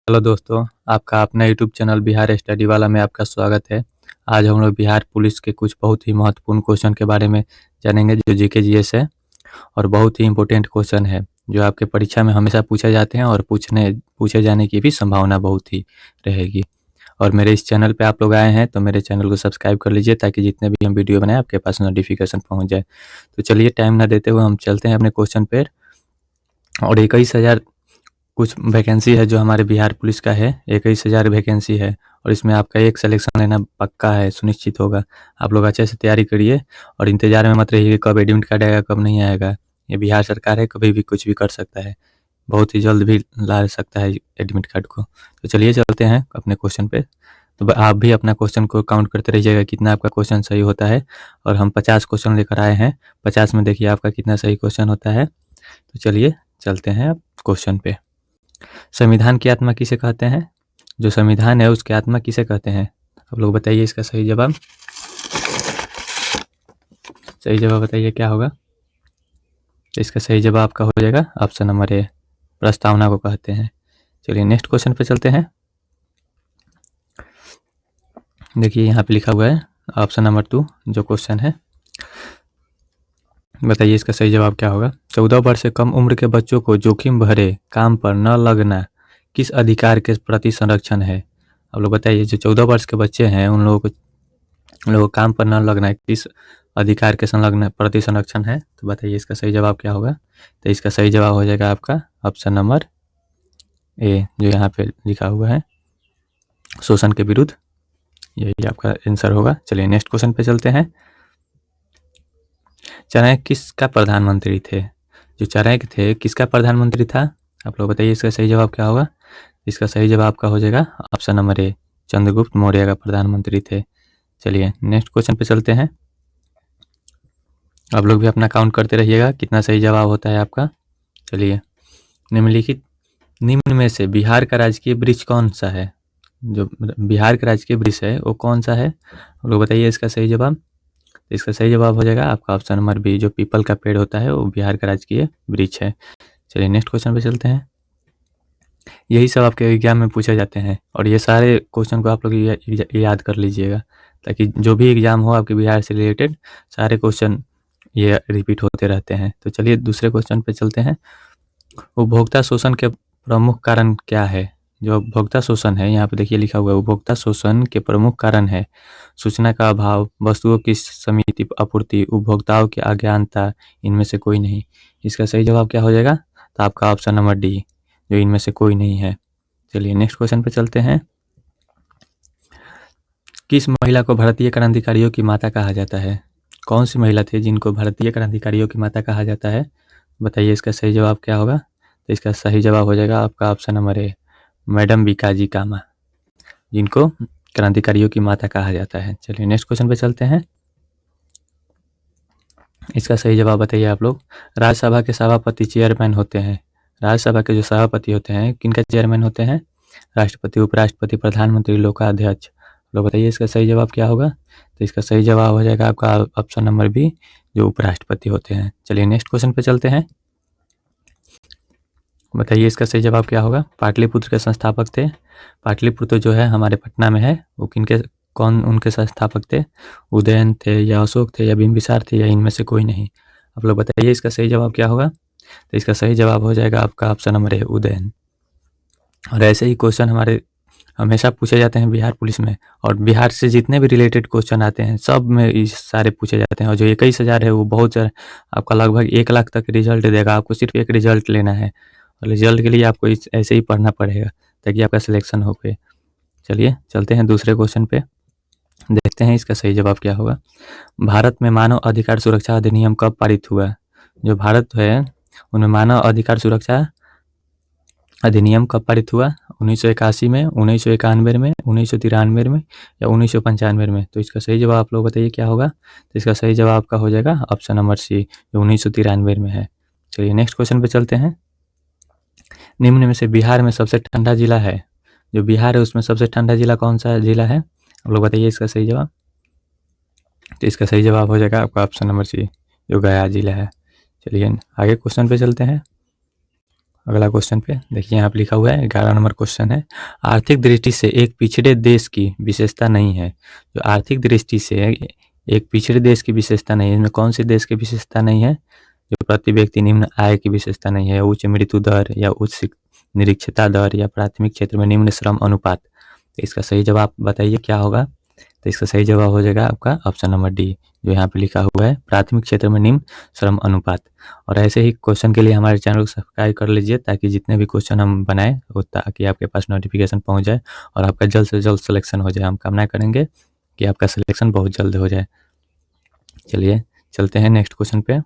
Hello दोस्तों, आपका अपना यूट्यूब चैनल बिहार स्टडी वाला में आपका स्वागत है। आज हम लोग बिहार पुलिस के कुछ बहुत ही महत्वपूर्ण क्वेश्चन के बारे में जानेंगे जो जीके जीएस है और बहुत ही इम्पोर्टेंट क्वेश्चन है जो आपके परीक्षा में हमेशा पूछे जाते हैं और पूछे जाने की भी संभावना बहुत ही रहेगी। और मेरे इस चैनल पे आप लोग आए हैं तो मेरे चैनल को सब्सक्राइब कर लीजिए ताकि जितने भी हम वीडियो बनाए आपके पास नोटिफिकेशन पहुँच जाए। तो चलिए टाइम ना देते हुए हम चलते हैं अपने क्वेश्चन पे। और 21,000 कुछ वैकेंसी है जो हमारे बिहार पुलिस का है। 21,000 वैकेंसी है और इसमें आपका एक सिलेक्शन लेना पक्का है, सुनिश्चित होगा। आप लोग अच्छे से तैयारी करिए और इंतजार में मत रहिए कि कब एडमिट कार्ड आएगा कब नहीं आएगा। ये बिहार सरकार है, कभी भी कुछ भी कर सकता है, बहुत ही जल्द भी ला सकता है एडमिट कार्ड को। तो चलिए चलते हैं अपने क्वेश्चन पे। तो आप भी अपना क्वेश्चन को काउंट करते रहिएगा कितना आपका क्वेश्चन सही होता है। और हम 50 क्वेश्चन लेकर आए हैं, 50 में देखिए आपका कितना सही क्वेश्चन होता है। तो चलिए चलते हैं अब क्वेश्चन पे। संविधान की आत्मा किसे कहते हैं? जो संविधान है उसकी आत्मा किसे कहते हैं? आप लोग बताइए इसका सही जवाब। सही जवाब बताइए क्या होगा? इसका सही जवाब आपका हो जाएगा ऑप्शन नंबर ए, प्रस्तावना को कहते हैं। चलिए नेक्स्ट क्वेश्चन पे चलते हैं। देखिए यहाँ पे लिखा हुआ है ऑप्शन नंबर 2 जो क्वेश्चन है, बताइए इसका सही जवाब क्या होगा। 14 वर्ष से कम उम्र के बच्चों को जोखिम भरे काम पर न लगना किस अधिकार के प्रति संरक्षण है? आप लोग बताइए जो 14 वर्ष के बच्चे हैं उन लोगों को काम पर न लगना किस अधिकार के संलग्न प्रति संरक्षण है? तो बताइए इसका सही जवाब क्या होगा। तो इसका सही जवाब हो जाएगा आपका ऑप्शन नंबर ए जो यहाँ पे लिखा हुआ है, शोषण के विरुद्ध, यही आपका आंसर होगा। चलिए नेक्स्ट क्वेश्चन पे चलते हैं। चाणक्य किसका प्रधानमंत्री थे? जो चाणक्य थे किसका प्रधानमंत्री था? आप लोग बताइए इसका सही जवाब क्या होगा। इसका सही जवाब आपका हो जाएगा ऑप्शन नंबर ए, चंद्रगुप्त मौर्य का प्रधानमंत्री थे। चलिए नेक्स्ट क्वेश्चन पे चलते हैं। आप लोग भी अपना काउंट करते रहिएगा कितना सही जवाब होता है आपका। चलिए निम्न में से बिहार का राजकीय वृक्ष कौन सा है? जो बिहार का राजकीय वृक्ष है वो कौन सा है? आप लोग बताइए इसका सही जवाब। इसका सही जवाब हो जाएगा आपका ऑप्शन नंबर बी, जो पीपल का पेड़ होता है वो बिहार का राजकीय वृक्ष है। चलिए नेक्स्ट क्वेश्चन पे चलते हैं। यही सब आपके एग्जाम में पूछे जाते हैं और ये सारे क्वेश्चन को आप लोग याद कर लीजिएगा ताकि जो भी एग्जाम हो आपके बिहार से रिलेटेड सारे क्वेश्चन ये रिपीट होते रहते हैं। तो चलिए दूसरे क्वेश्चन पे चलते हैं। उपभोक्ता शोषण के प्रमुख कारण क्या है? जो उपभोक्ता शोषण है यहाँ पे देखिए लिखा हुआ है, उपभोक्ता शोषण के प्रमुख कारण है सूचना का अभाव, वस्तुओं की सीमित आपूर्ति, उपभोक्ताओं की अज्ञानता, इनमें से कोई नहीं। इसका सही जवाब क्या हो जाएगा? तो आपका ऑप्शन नंबर डी, जो इनमें से कोई नहीं है। चलिए नेक्स्ट क्वेश्चन पे चलते हैं। किस महिला को भारतीय क्रांतिकारियों की माता कहा जाता है? कौन सी महिला थी जिनको भारतीय क्रांतिकारियों की माता कहा जाता है? बताइए इसका सही जवाब क्या होगा। तो इसका सही जवाब हो जाएगा आपका option number A, madam Bhikaji Cama, जिनको क्रांतिकारियों की माता कहा जाता है। चलिए नेक्स्ट क्वेश्चन पे चलते हैं। इसका सही जवाब बताइए आप लोग। राज्यसभा के सभापति चेयरमैन होते हैं। राज्यसभा के जो सभापति होते हैं किनका चेयरमैन होते हैं? राष्ट्रपति, उपराष्ट्रपति, प्रधानमंत्री, लोकाध्यक्ष। लोग बताइए इसका सही जवाब क्या होगा। तो इसका सही जवाब हो जाएगा आपका ऑप्शन नंबर बी, जो उपराष्ट्रपति होते हैं। चलिए नेक्स्ट क्वेश्चन पे चलते हैं। बताइए इसका सही जवाब क्या होगा। पाटलिपुत्र के संस्थापक थे। पाटलिपुत्र जो है हमारे पटना में है, वो कौन उनके संस्थापक थे? उदयन थे या अशोक थे या बिंबिसार थे या इनमें से कोई नहीं। आप लोग बताइए इसका सही जवाब क्या होगा। तो इसका सही जवाब हो जाएगा आपका ऑप्शन नंबर है उदयन। और ऐसे ही क्वेश्चन हमारे हमेशा पूछे जाते हैं बिहार पुलिस में, और बिहार से जितने भी रिलेटेड क्वेश्चन आते हैं सब में इस सारे पूछे जाते हैं। और जो 21,000 है वो बहुत सारे, आपका लगभग 1 लाख तक रिजल्ट देगा। आपको सिर्फ एक रिजल्ट लेना है और रिजल्ट के लिए आपको ऐसे ही पढ़ना पड़ेगा ताकि आपका सिलेक्शन हो पाए। चलिए चलते हैं दूसरे क्वेश्चन पे, देखते हैं इसका सही जवाब क्या होगा। भारत में मानव अधिकार सुरक्षा अधिनियम कब पारित हुआ? जो भारत है उनमें मानव अधिकार सुरक्षा अधिनियम कब पारित हुआ? 1981 में, 1991 में, 1993 में या 1995 में? तो इसका सही जवाब आप लोग बताइए क्या होगा। तो इसका सही जवाब आपका हो जाएगा ऑप्शन नंबर सी, जो 1993 में है। चलिए नेक्स्ट क्वेश्चन पे चलते हैं। निम्न में से बिहार में सबसे ठंडा जिला है, जो बिहार है उसमें सबसे ठंडा जिला कौन सा जिला है? आप लोग बताइए इसका सही जवाब। तो इसका सही जवाब हो जाएगा आपका ऑप्शन नंबर सी, जो गया जिला है। चलिए आगे क्वेश्चन पे चलते हैं। अगला क्वेश्चन पे देखिए, यहाँ पे लिखा हुआ है 11 नंबर क्वेश्चन है। आर्थिक दृष्टि से एक पिछड़े देश की विशेषता नहीं है। जो आर्थिक दृष्टि से एक पिछड़े देश की विशेषता नहीं है, इसमें कौन से देश की विशेषता नहीं है? जो प्रति व्यक्ति निम्न आय की विशेषता नहीं है, उच्च मृत्यु दर या उच्च निरक्षरता दर या प्राथमिक क्षेत्र में निम्न श्रम अनुपात। तो इसका सही जवाब बताइए क्या होगा? तो इसका सही जवाब हो जाएगा आपका ऑप्शन नंबर डी, जो यहाँ पे लिखा हुआ है प्राथमिक क्षेत्र में निम्न श्रम अनुपात। और ऐसे ही क्वेश्चन के लिए हमारे चैनल को सब्सक्राइब कर लीजिए, ताकि जितने भी क्वेश्चन हम बनाएं वो ताकि आपके पास नोटिफिकेशन पहुंच जाए और आपका जल्द से जल्द सिलेक्शन हो जाए। हम कामना करेंगे कि आपका सिलेक्शन बहुत जल्द हो जाए। चलिए चलते हैं नेक्स्ट क्वेश्चन पे।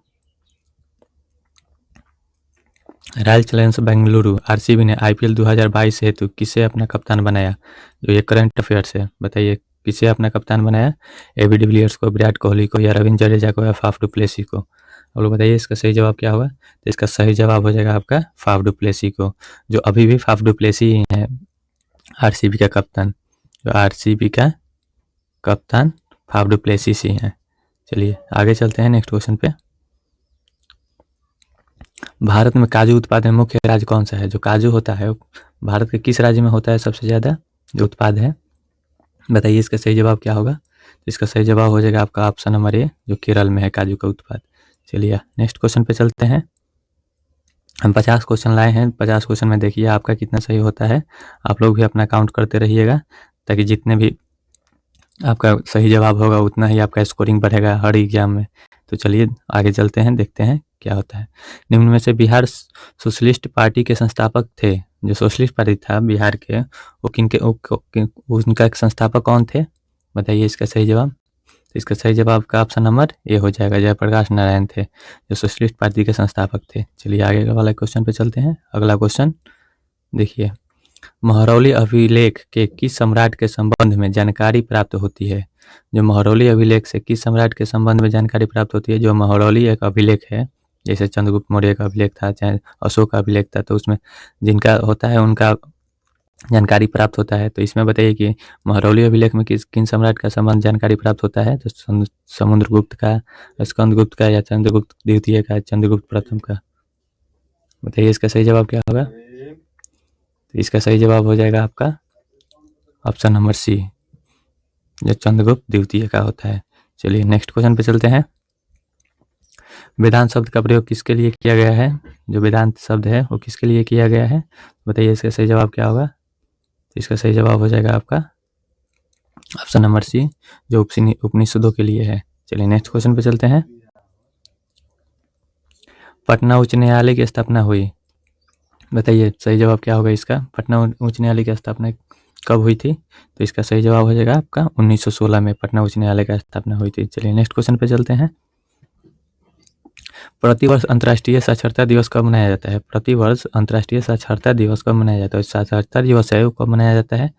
रॉयल चैलेंजर्स बेंगलुरु आरसीबी ने आईपीएल 2022 हेतु किसे अपना कप्तान बनाया? जो ये करंट अफेयर्स है, बताइए किसे अपना कप्तान बनाया? एबी डिविलियर्स को, विराट कोहली को, या रविंद्र जडेजा को, या फाफ डू प्लेसी को? आप लोग बताइए इसका सही जवाब क्या होगा? तो इसका सही जवाब हो जाएगा आपका फाफ डू प्लेसी को, जो अभी भी फाफ डू प्लेसी ही है आरसीबी का कप्तान। जो आरसीबी का कप्तान फाफ डू प्लेसी ही है। चलिए आगे चलते हैं नेक्स्ट क्वेश्चन पे। भारत में काजू उत्पादन में मुख्य राज्य कौन सा है? जो काजू होता है भारत के किस राज्य में होता है सबसे ज़्यादा जो उत्पाद है? बताइए इसका सही जवाब क्या होगा? तो इसका सही जवाब हो जाएगा आपका ऑप्शन नंबर ए, जो केरल में है काजू का उत्पाद। चलिए नेक्स्ट क्वेश्चन पे चलते हैं। हम 50 क्वेश्चन लाए हैं, 50 क्वेश्चन में देखिए आपका कितना सही होता है। आप लोग भी अपना काउंट करते रहिएगा, ताकि जितने भी आपका सही जवाब होगा उतना ही आपका स्कोरिंग बढ़ेगा हर एग्जाम में। तो चलिए आगे चलते हैं, देखते हैं क्या होता है। निम्न में से बिहार सोशलिस्ट पार्टी के संस्थापक थे? जो सोशलिस्ट पार्टी था बिहार के, वो उनका एक संस्थापक कौन थे? बताइए इसका सही जवाब। तो इसका सही जवाब का ऑप्शन नंबर ए हो जाएगा, जयप्रकाश नारायण थे, जो सोशलिस्ट पार्टी के संस्थापक थे। चलिए आगे वाला क्वेश्चन पे चलते हैं। अगला क्वेश्चन देखिए, महरौली अभिलेख के किस सम्राट के संबंध में जानकारी प्राप्त होती है? जो महरौली अभिलेख से किस सम्राट के संबंध में जानकारी प्राप्त होती है? जो महरौली एक अभिलेख है, जैसे चंद्रगुप्त मौर्य का अभिलेख था, चाहे अशोक का अभिलेख था, तो उसमें जिनका होता है उनका जानकारी प्राप्त होता है। तो इसमें बताइए कि महरौली अभिलेख में किन सम्राट का संबंध जानकारी प्राप्त होता है? तो समुद्रगुप्त का, स्कंदगुप्त का, या चंद्रगुप्त द्वितीय का, चंद्रगुप्त प्रथम का? बताइए इसका सही जवाब क्या होगा? तो इसका सही जवाब हो जाएगा आपका ऑप्शन नंबर सी, जो चंद्रगुप्त द्वितीय का होता है। चलिए नेक्स्ट क्वेश्चन पे चलते हैं। वेदांत शब्द का प्रयोग किसके लिए किया गया है? जो वेदांत शब्द है वो किसके लिए किया गया है? बताइए इसका सही जवाब क्या होगा? तो इसका सही जवाब हो जाएगा आपका ऑप्शन नंबर सी, जो उपनिषदों के लिए है। चलिए नेक्स्ट क्वेश्चन पे चलते हैं। पटना उच्च न्यायालय की स्थापना हुई? बताइए सही जवाब क्या होगा इसका? पटना उच्च न्यायालय की स्थापना कब हुई थी? तो इसका सही जवाब हो जाएगा आपका 1916 में पटना उच्च न्यायालय की स्थापना हुई थी। चलिए नेक्स्ट क्वेश्चन पे चलते हैं। प्रतिवर्ष अंतर्राष्ट्रीय साक्षरता दिवस कब मनाया जाता है? प्रतिवर्ष अंतर्राष्ट्रीय साक्षरता दिवस कब मनाया जाता है? साक्षरता दिवस है वो कब मनाया जाता है?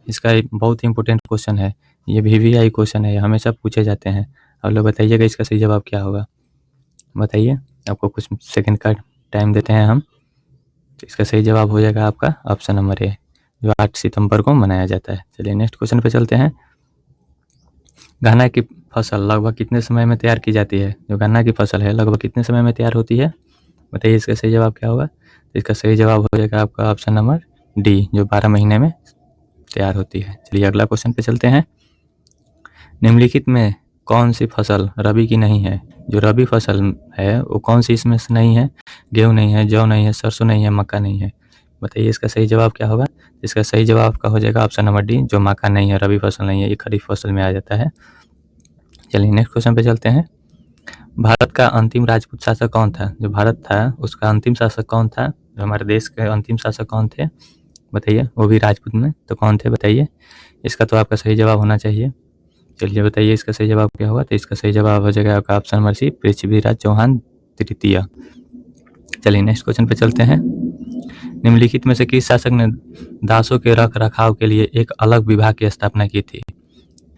इसका बहुत इंपॉर्टेंट क्वेश्चन है, ये VVI क्वेश्चन है, हमेशा पूछे जाते हैं। आप लोग बताइएगा इसका सही जवाब क्या होगा? बताइए, आपको कुछ सेकंड का टाइम देते हैं हम। तो इसका सही जवाब हो जाएगा आपका ऑप्शन नंबर ए, जो 8 सितंबर को मनाया जाता है। चलिए नेक्स्ट क्वेश्चन पे चलते हैं। गन्ना की फसल लगभग कितने समय में तैयार की जाती है? जो गन्ना की फसल है लगभग कितने समय में तैयार होती है? बताइए इसका सही जवाब क्या होगा? तो इसका सही जवाब हो जाएगा आपका ऑप्शन नंबर डी, जो 12 महीने में तैयार होती है। चलिए अगला क्वेश्चन पे चलते हैं। निम्नलिखित में कौन सी फसल रबी की नहीं है? जो रबी फसल है वो कौन सी इसमें से नहीं है? गेहूँ नहीं है, जौ नहीं है, सरसों नहीं है, मक्का नहीं है। बताइए इसका सही जवाब क्या होगा? इसका सही जवाब का हो जाएगा ऑप्शन नंबर डी, जो मक्का नहीं है, रबी फसल नहीं है, ये खरीफ फसल में आ जाता है। चलिए नेक्स्ट क्वेश्चन पे चलते हैं। भारत का अंतिम राजपूत शासक कौन था? जो भारत था उसका अंतिम शासक कौन था? जो हमारे देश के अंतिम शासक कौन थे? बताइए, वो भी राजपूत में, तो कौन थे बताइए? इसका तो आपका सही जवाब होना चाहिए। चलिए बताइए इसका सही जवाब क्या होगा? तो इसका सही जवाब हो जाएगा आपका option number C, Prithviraj Chauhan तृतीय। चलिए नेक्स्ट क्वेश्चन पे चलते हैं। निम्नलिखित में से किस शासक ने दासों के रख रखाव के लिए एक अलग विभाग की स्थापना की थी?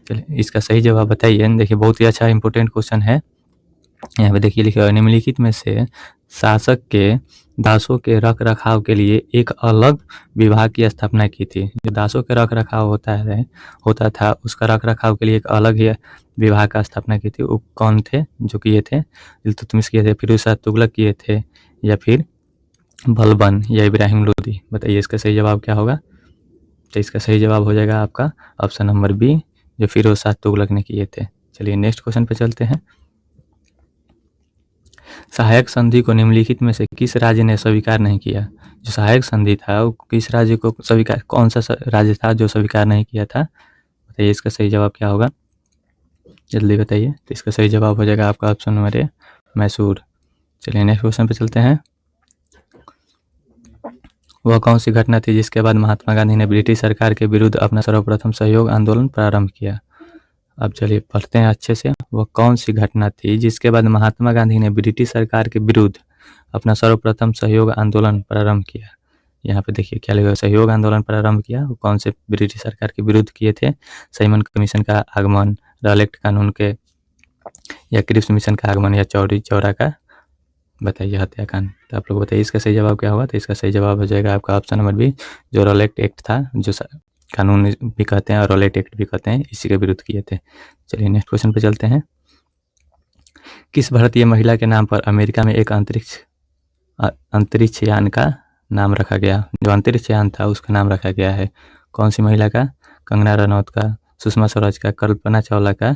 चलिए इसका सही जवाब बताइए। देखिए बहुत ही अच्छा इंपॉर्टेंट क्वेश्चन है, यहाँ पे देखिए लिखा है, निम्नलिखित में से शासक के दासों के रख रखाव के लिए एक अलग विभाग की स्थापना की थी। जो दासों के रख रखाव होता था उसका रख रखाव के लिए एक अलग ही विभाग का स्थापना की थी। वो कौन थे जो किए थे? इल्तुतमिश किए थे, फिरोज शाह तुगलक किए थे, या फिर बलबन या इब्राहिम लोदी। बताइए इसका सही जवाब क्या होगा? तो इसका सही जवाब हो जाएगा आपका ऑप्शन नंबर बी, जो फिरोज शाह तुगलक ने किए थे। चलिए नेक्स्ट क्वेश्चन पे चलते हैं। सहायक संधि को निम्नलिखित में से किस राज्य ने स्वीकार नहीं किया? जो सहायक संधि था वो किस राज्य को स्वीकार, कौन सा राज्य था जो स्वीकार नहीं किया था? बताइए इसका सही जवाब क्या होगा? जल्दी बताइए। तो इसका सही जवाब हो जाएगा आपका ऑप्शन नंबर ए, मैसूर। चलिए नेक्स्ट क्वेश्चन पे चलते हैं। वह कौन सी घटना थी जिसके बाद महात्मा गांधी ने ब्रिटिश सरकार के विरुद्ध अपना सर्वप्रथम सहयोग आंदोलन प्रारंभ किया? अब चलिए पढ़ते हैं अच्छे से। वह कौन सी घटना थी जिसके बाद महात्मा गांधी ने ब्रिटिश सरकार के विरुद्ध अपना सर्वप्रथम सहयोग आंदोलन प्रारंभ किया? यहाँ पे देखिए क्या लिखा है, सहयोग आंदोलन प्रारंभ किया। वो कौन से ब्रिटिश सरकार के विरुद्ध किए थे? साइमन कमीशन का आगमन, रॉलेट कानून के, या क्रिप्स मिशन का आगमन, या चौरी चौरा का बताइए हत्याकांड। तो आप लोग बताइए इसका सही जवाब क्या होगा? तो इसका सही जवाब हो जाएगा आपका ऑप्शन नंबर बी, जो रॉलेट एक्ट था, जो कानून भी कहते हैं और रॉलेट एक्ट भी कहते हैं, इसी के विरुद्ध किए थे। चलिए नेक्स्ट क्वेश्चन पे चलते हैं। किस भारतीय महिला के नाम पर अमेरिका में एक अंतरिक्ष यान का नाम रखा गया? जो अंतरिक्ष यान था उसका नाम रखा गया है। कौन सी महिला का? कंगना रनौत का, सुषमा स्वराज का, कल्पना चावला का?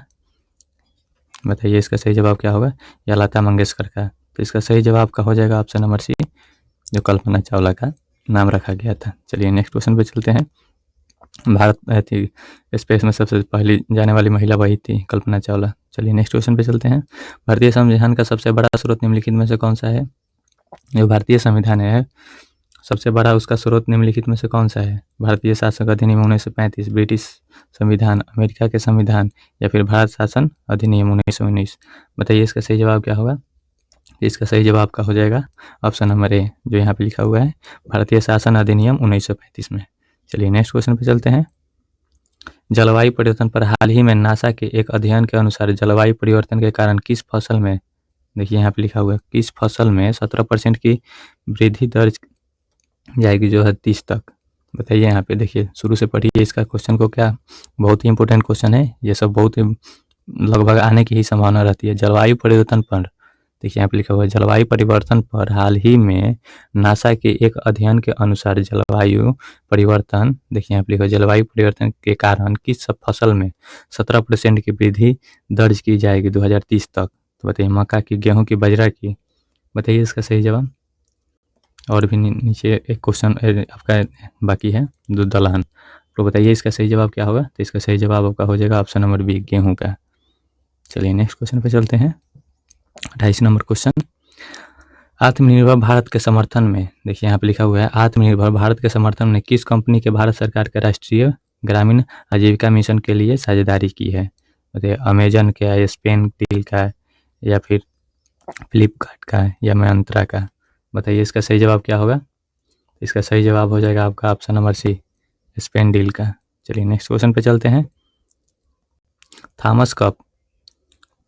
बताइए इसका सही जवाब क्या होगा? या लता मंगेशकर का? तो इसका सही जवाब का हो जाएगा ऑप्शन नंबर सी, जो कल्पना चावला का नाम रखा गया था। चलिए नेक्स्ट क्वेश्चन पे चलते हैं। भारत थी स्पेस में सबसे पहली जाने वाली महिला वही थी, कल्पना चावला। चलिए नेक्स्ट क्वेश्चन पे चलते हैं। भारतीय संविधान का सबसे बड़ा स्रोत निम्नलिखित में से कौन सा है? जो भारतीय संविधान है सबसे बड़ा उसका स्रोत निम्नलिखित में से कौन सा है? भारतीय शासन अधिनियम 1935, ब्रिटिश संविधान, अमेरिका के संविधान, या फिर भारत शासन अधिनियम 1919? बताइए इसका सही जवाब क्या होगा? इसका सही जवाब का हो जाएगा ऑप्शन नंबर ए, जो यहाँ पे लिखा हुआ है भारतीय शासन अधिनियम 1935 में। चलिए नेक्स्ट क्वेश्चन पे चलते हैं। जलवायु परिवर्तन पर हाल ही में नासा के एक अध्ययन के अनुसार जलवायु परिवर्तन के कारण किस फसल में, देखिए यहाँ पे लिखा हुआ है, किस फसल में 17% की वृद्धि दर्ज जाएगी जो है 30 तक? बताइए यहाँ पे देखिए, शुरू से पढ़िए इसका क्वेश्चन को, क्या बहुत ही इंपॉर्टेंट क्वेश्चन है ये सब, बहुत ही लगभग आने की ही संभावना रहती है। जलवायु परिवर्तन पर, देखिए यहाँ पे लिखा हुआ है, जलवायु परिवर्तन पर हाल ही में नासा के एक अध्ययन के अनुसार जलवायु परिवर्तन, देखिए यहाँ पे लिखा है, जलवायु परिवर्तन के कारण किस फसल में 17% की वृद्धि दर्ज की जाएगी 2030 तक? तो बताइए मक्का की, गेहूं की, बाजरा की? बताइए इसका सही जवाब। और भी नीचे एक क्वेश्चन आपका बाकी है, दलहन। तो बताइए इसका सही जवाब क्या होगा? तो इसका सही जवाब आपका हो जाएगा ऑप्शन नंबर बी, गेहूं का। चलिए नेक्स्ट क्वेश्चन पे चलते हैं। 28 नंबर क्वेश्चन। आत्मनिर्भर भारत के समर्थन में, देखिए यहाँ पे लिखा हुआ है, आत्मनिर्भर भारत के समर्थन में किस कंपनी के भारत सरकार के राष्ट्रीय ग्रामीण आजीविका मिशन के लिए साझेदारी की है? बताइए अमेजन का, स्पेन डील का, या फिर फ्लिपकार्ट का, या मंत्रा का? बताइए इसका सही जवाब क्या होगा? इसका सही जवाब हो जाएगा आपका option number C, Spain deal का। चलिए नेक्स्ट क्वेश्चन पे चलते हैं। थॉमस कप,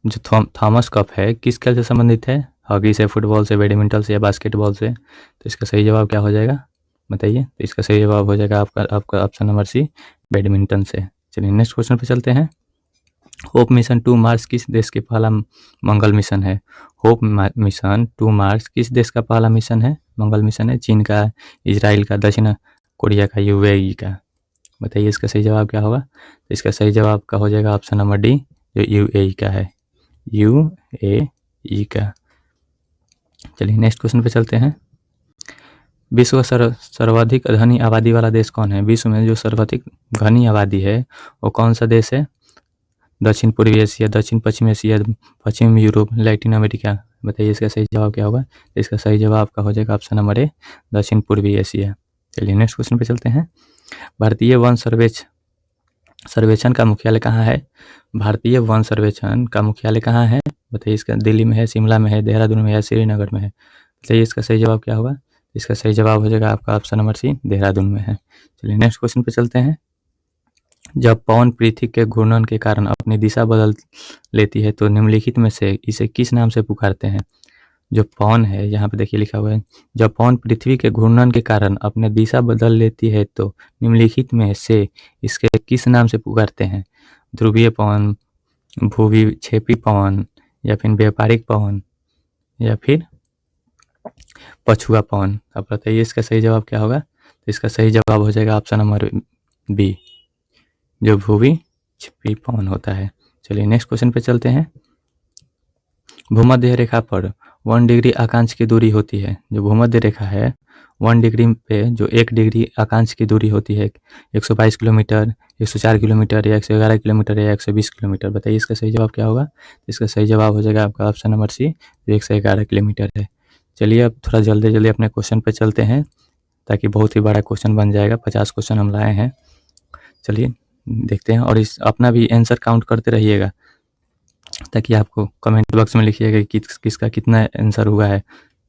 जो थॉमस कप है किस खेल से संबंधित है? हॉकी से, फुटबॉल से, बैडमिंटन से, या बास्केटबॉल से? तो इसका सही जवाब क्या हो जाएगा बताइए? तो इसका सही जवाब हो जाएगा आपका ऑप्शन नंबर सी, बैडमिंटन से। चलिए नेक्स्ट क्वेश्चन पे चलते हैं। होप मिशन टू मार्स किस देश के पहला मंगल मिशन है? होप मिशन टू मार्स किस देश का पहला मिशन है, मंगल मिशन है? चीन का, इजराइल का, दक्षिण कोरिया का, यूएई का? बताइए इसका सही जवाब क्या होगा? तो इसका सही जवाब का हो जाएगा ऑप्शन नंबर डी, जो यूएई का है, यूएई का। चलिए नेक्स्ट क्वेश्चन पे चलते हैं। विश्व का सर्वाधिक घनी आबादी वाला देश कौन है? विश्व में जो सर्वाधिक घनी आबादी है वो कौन सा देश है? दक्षिण पूर्वी एशिया, दक्षिण पश्चिम एशिया, पश्चिम यूरोप, लैटिन अमेरिका? बताइए इसका सही जवाब क्या होगा? इसका सही जवाब का हो जाएगा ऑप्शन नंबर ए, दक्षिण पूर्वी एशिया। चलिए नेक्स्ट क्वेश्चन पे चलते हैं। भारतीय वन सर्वेक्षण का मुख्यालय कहाँ है? भारतीय वन सर्वेक्षण का मुख्यालय कहाँ है? बताइए इसका, दिल्ली में है, शिमला में है, देहरादून में है, श्रीनगर में है? बताइए इसका सही जवाब क्या होगा? इसका सही जवाब हो जाएगा आपका ऑप्शन नंबर सी, देहरादून में है। चलिए नेक्स्ट क्वेश्चन पे चलते हैं। जब पवन पृथ्वी के घूर्णन के कारण अपनी दिशा बदल लेती है तो निम्नलिखित में से इसे किस नाम से पुकारते हैं? जो पवन है, यहाँ पे देखिए लिखा हुआ है, जब पवन पृथ्वी के घूर्णन के कारण अपने दिशा बदल लेती है तो निम्नलिखित में से इसके किस नाम से पुकारते हैं? ध्रुवीय पवन, भूविक्षेपी पवन, या फिर व्यापारिक पवन, या फिर पछुआ पवन। अब बताइए इसका सही जवाब क्या होगा? तो इसका सही जवाब हो जाएगा ऑप्शन नंबर बी, जो भूमि छिपी पवन होता है। चलिए नेक्स्ट क्वेश्चन पे चलते हैं। भूमध्य रेखा पर 1 डिग्री अक्षांश की दूरी होती है। जो भूमध्य रेखा है 1 डिग्री पे जो 1 डिग्री अक्षांश की दूरी होती है 122 किलोमीटर, 104 किलोमीटर या 111 किलोमीटर या 120 किलोमीटर। बताइए इसका सही जवाब क्या होगा? इसका सही जवाब हो जाएगा आपका ऑप्शन नंबर सी, जो 111 किलोमीटर है। चलिए अब थोड़ा जल्दी जल्दी अपने क्वेश्चन पे चलते हैं, ताकि बहुत ही बड़ा क्वेश्चन बन जाएगा। 50 क्वेश्चन हम लाए हैं। चलिए देखते हैं, और इस अपना भी आंसर काउंट करते रहिएगा, ताकि आपको कमेंट बॉक्स में लिखिएगा कि किसका कितना आंसर हुआ है,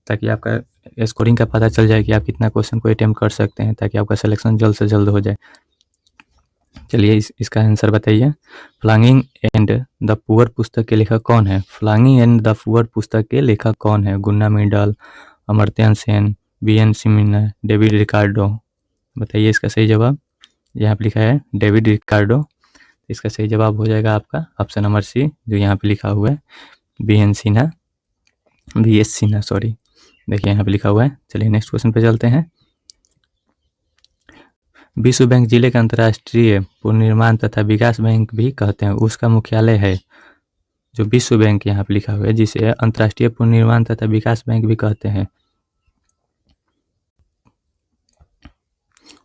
ताकि आपका स्कोरिंग का पता चल जाए कि आप कितना क्वेश्चन को अटेम्प्ट कर सकते हैं, ताकि आपका सिलेक्शन जल्द से जल्द हो जाए। चलिए इसका आंसर बताइए। फ्लाइंग एंड द पुअर पुस्तक के लेखक कौन है? फ्लाइंग एंड द पुअर पुस्तक के लेखक कौन है? Gunnar Myrdal, Amartya Sen, B.N. सिमिनर, डेविड रिकार्डो। बताइए इसका सही जवाब। यहाँ पे लिखा है डेविड रिकार्डो। इसका सही जवाब हो जाएगा आपका ऑप्शन नंबर सी, जो यहाँ पे लिखा हुआ है B.N. Sinha, V.S. Sinha, sorry. देखिए यहाँ पे लिखा हुआ है। चलिए नेक्स्ट क्वेश्चन पे चलते हैं। विश्व बैंक जिले का अंतर्राष्ट्रीय पुनर्निर्माण तथा विकास बैंक भी कहते हैं, उसका मुख्यालय है। जो विश्व बैंक यहाँ पे लिखा हुआ है, जिसे अंतर्राष्ट्रीय पुनर्निर्माण तथा विकास बैंक भी कहते हैं,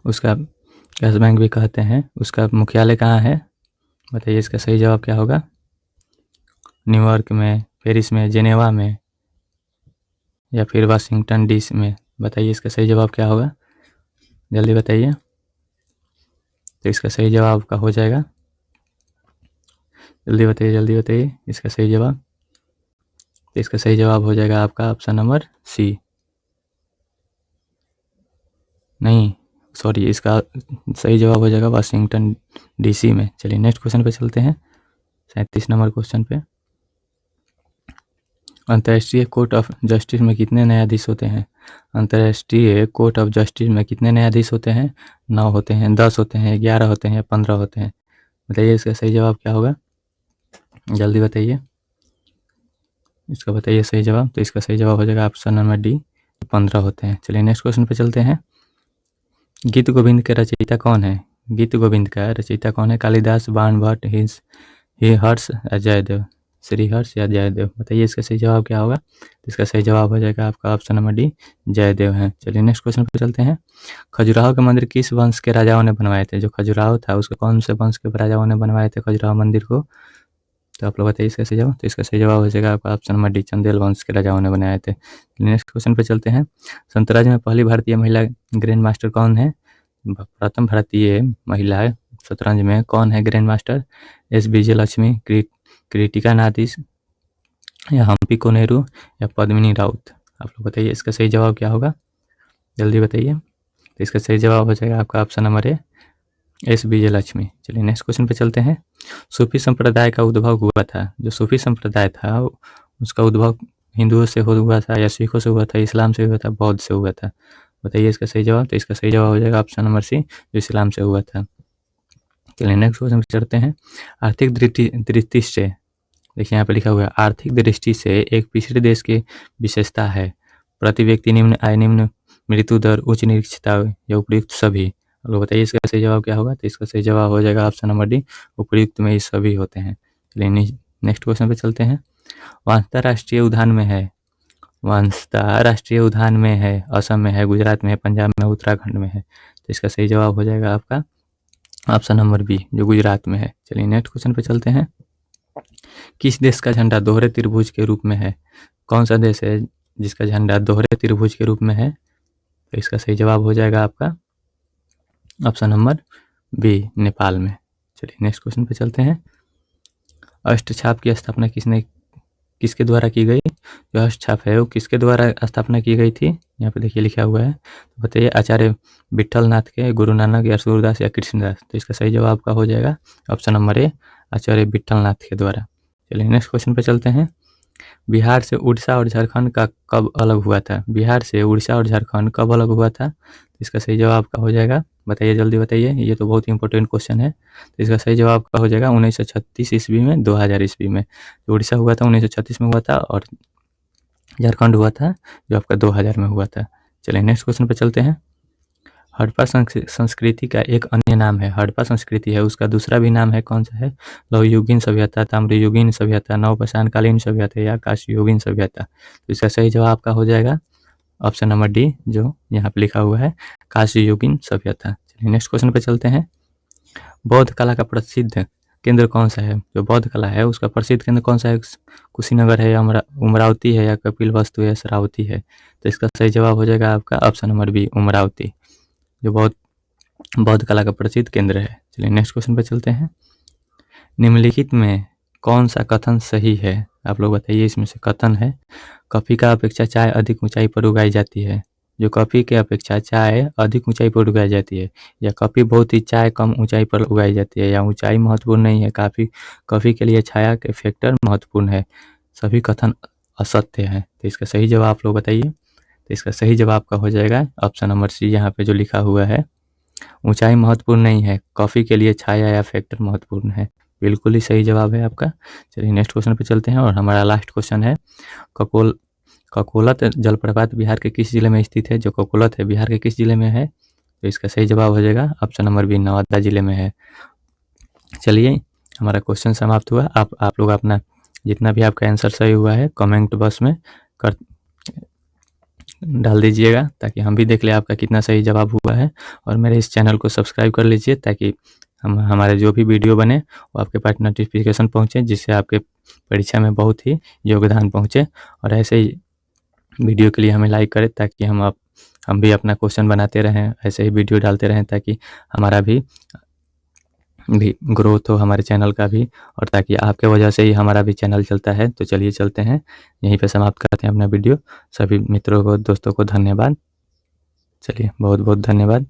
उसका विकास बैंक भी कहते हैं, उसका मुख्यालय कहाँ है? बताइए इसका सही जवाब क्या होगा? न्यूयॉर्क में, पेरिस में, जेनेवा में या फिर वाशिंगटन DC में। बताइए इसका सही जवाब क्या होगा? जल्दी बताइए। तो इसका सही जवाब का हो जाएगा, जल्दी बताइए, जल्दी बताइए इसका सही जवाब। तो इसका सही जवाब हो जाएगा आपका ऑप्शन नंबर सी, नहीं सॉरी, इसका सही जवाब हो जाएगा वाशिंगटन DC में। चलिए नेक्स्ट क्वेश्चन पे चलते हैं, 37 नंबर क्वेश्चन पे। अंतर्राष्ट्रीय कोर्ट ऑफ जस्टिस में कितने न्यायाधीश होते हैं? अंतर्राष्ट्रीय कोर्ट ऑफ जस्टिस में कितने न्यायाधीश होते हैं? 9 होते हैं, 10 होते हैं, 11 होते हैं या 15 होते हैं? बताइए इसका सही जवाब क्या होगा? जल्दी बताइए, इसका बताइए सही जवाब। तो इसका सही जवाब हो जाएगा ऑप्शन नंबर डी, 15 होते हैं। चलिए नेक्स्ट क्वेश्चन पे चलते हैं। गीत गोविंद के रचयिता कौन है? गीत गोविंद का रचयिता कौन है? कालिदास, बाणभट्ट, हर्ष या जयदेव, श्रीहर्ष या जयदेव। बताइए इसका सही जवाब क्या होगा? इसका सही जवाब हो जाएगा आपका ऑप्शन नंबर डी, जयदेव है। चलिए नेक्स्ट क्वेश्चन पे चलते हैं। खजुराहो के मंदिर किस वंश के राजाओं ने बनवाए थे? जो खजुराहो था उसको कौन से वंश के राजाओं ने बनवाए थे खजुराहो मंदिर को? तो आप लोग बताइए इसका सही जवाब। तो इसका सही जवाब हो जाएगा आपका ऑप्शन नंबर डी, चंदेल वंश के राजाओं ने बनाए थे। नेक्स्ट क्वेश्चन पे चलते हैं। शतरंज में पहली भारतीय महिला ग्रैंड मास्टर कौन है? प्रथम भारतीय महिला शतरंज में कौन है grand master? S Vijayalakshmi, Kruttika Nadig या हम्पी कोनेरू या पद्मिनी राउत। आप लोग बताइए इसका सही जवाब क्या होगा? जल्दी बताइए। तो इसका सही जवाब हो जाएगा आपका ऑप्शन नंबर ए, S विजयलक्ष्मी। चलिए नेक्स्ट क्वेश्चन पे चलते हैं। सूफी संप्रदाय का उद्भव हुआ था, जो सूफी संप्रदाय था उसका उद्भव हिंदुओं से हुआ था या सिखों से हुआ था, इस्लाम से हुआ था, बौद्ध से हुआ था? बताइए इसका सही जवाब। तो इसका सही जवाब हो जाएगा ऑप्शन नंबर सी, जो इस्लाम से हुआ था। चलिए नेक्स्ट क्वेश्चन पे चलते हैं। आर्थिक दृष्टि से, देखिए यहाँ पे लिखा हुआ है, आर्थिक दृष्टि से एक पिछड़े देश की विशेषता है। प्रति व्यक्ति निम्न आय, निम्न मृत्यु दर, उच्च निरक्षरता या उपयुक्त सभी। लोग बताइए इसका सही जवाब क्या होगा? तो इसका सही जवाब हो जाएगा ऑप्शन नंबर डी, उपयुक्त में ये सभी होते हैं। चलिए नेक्स्ट क्वेश्चन पे चलते हैं। वांसदा राष्ट्रीय उद्यान में है, वांसदा राष्ट्रीय उद्यान में है, असम में है, गुजरात में है, पंजाब में, उत्तराखंड में है? तो इसका सही जवाब हो जाएगा आपका ऑप्शन नंबर बी, जो गुजरात में है। चलिए नेक्स्ट क्वेश्चन पे चलते हैं। किस देश का झंडा दोहरे त्रिभुज के रूप में है? कौन सा देश है जिसका झंडा दोहरे त्रिभुज के रूप में है? तो इसका सही जवाब हो जाएगा आपका ऑप्शन नंबर बी, नेपाल में। चलिए नेक्स्ट क्वेश्चन पे चलते हैं। अष्टछाप की स्थापना किसके द्वारा की गई? जो अष्टछाप है वो किसके द्वारा स्थापना की गई थी? यहाँ पे देखिए लिखा हुआ है। तो बताइए आचार्य विठल नाथ के, गुरु नानक या सूरदास या कृष्णदास? तो इसका सही जवाब का हो जाएगा ऑप्शन नंबर ए, आचार्य विठल नाथ के द्वारा। चलिए नेक्स्ट क्वेश्चन पे चलते हैं। बिहार से उड़ीसा और झारखंड का कब अलग हुआ था? बिहार से उड़ीसा और झारखंड कब अलग हुआ था? तो इसका सही जवाब का हो जाएगा, बताइए जल्दी बताइए, ये तो बहुत ही इंपॉर्टेंट क्वेश्चन है। तो इसका सही जवाब का हो जाएगा 1936 ईस्वी में, 2000 ईस्वी में। तो उड़ीसा हुआ था 1936 में हुआ था और झारखंड हुआ था, जो आपका 2000 में हुआ था। चलिए नेक्स्ट क्वेश्चन पे चलते हैं। हड़प्पा संस्कृति का एक अन्य नाम है, हड़प्पा संस्कृति है, उसका दूसरा भी नाम है, कौन सा है? लौहयुगीन सभ्यता, ताम्रयुगीन सभ्यता, नवपाषाणकालीन सभ्यता या कांस्ययुगीन सभ्यता। तो इसका सही जवाब आपका हो जाएगा ऑप्शन नंबर डी, जो यहाँ पे लिखा हुआ है, कांस्ययुगीन सभ्यता। चलिए नेक्स्ट क्वेश्चन पे चलते हैं। बौद्ध कला का प्रसिद्ध केंद्र कौन सा है? जो बौद्ध कला है उसका प्रसिद्ध केंद्र कौन सा है? कुशीनगर है या उमरावती है या कपिलवस्तु है, शरावती है? तो इसका सही जवाब हो जाएगा आपका ऑप्शन नंबर बी, उमरावती, जो बौद्ध कला का प्रसिद्ध केंद्र है। चलिए नेक्स्ट क्वेश्चन पे चलते हैं। निम्नलिखित में कौन सा कथन सही है? आप लोग बताइए, इसमें से कथन है कॉफी का अपेक्षा चाय अधिक ऊंचाई पर उगाई जाती है, जो कॉफी के अपेक्षा चाय अधिक ऊंचाई पर उगाई जाती है, या कॉफी बहुत ही चाय कम ऊंचाई पर उगाई जाती है, या ऊंचाई महत्वपूर्ण नहीं है, कॉफी के लिए छाया के फैक्टर महत्वपूर्ण है। सभी कथन असत्य है। तो इसका सही जवाब आप लोग बताइए। तो इसका सही जवाब का हो जाएगा ऑप्शन नंबर सी, यहाँ पे जो लिखा हुआ है, ऊंचाई महत्वपूर्ण नहीं है, कॉफी के लिए छाया या फैक्टर महत्वपूर्ण है। बिल्कुल ही सही जवाब है आपका। चलिए नेक्स्ट क्वेश्चन पे चलते हैं और हमारा लास्ट क्वेश्चन है, ककोलत जलप्रपात बिहार के किस जिले में स्थित है? जो ककोलत है बिहार के किस जिले में है? तो इसका सही जवाब हो जाएगा ऑप्शन नंबर बी, नवादा जिले में है। चलिए हमारा क्वेश्चन समाप्त हुआ। आप लोग अपना जितना भी आपका आंसर सही हुआ है कमेंट बॉक्स में डाल दीजिएगा, ताकि हम भी देख ले आपका कितना सही जवाब हुआ है। और मेरे इस चैनल को सब्सक्राइब कर लीजिए, ताकि हमारे जो भी वीडियो बने वो आपके पास नोटिफिकेशन पहुंचे, जिससे आपके परीक्षा में बहुत ही योगदान पहुंचे। और ऐसे ही वीडियो के लिए हमें लाइक करें, ताकि हम भी अपना क्वेश्चन बनाते रहें, ऐसे ही वीडियो डालते रहें, ताकि हमारा भी ग्रोथ हो, हमारे चैनल का भी, और ताकि आपके वजह से ही हमारा भी चैनल चलता है। तो चलिए चलते हैं, यहीं पे समाप्त करते हैं अपना वीडियो। सभी मित्रों को, दोस्तों को धन्यवाद। चलिए बहुत बहुत धन्यवाद।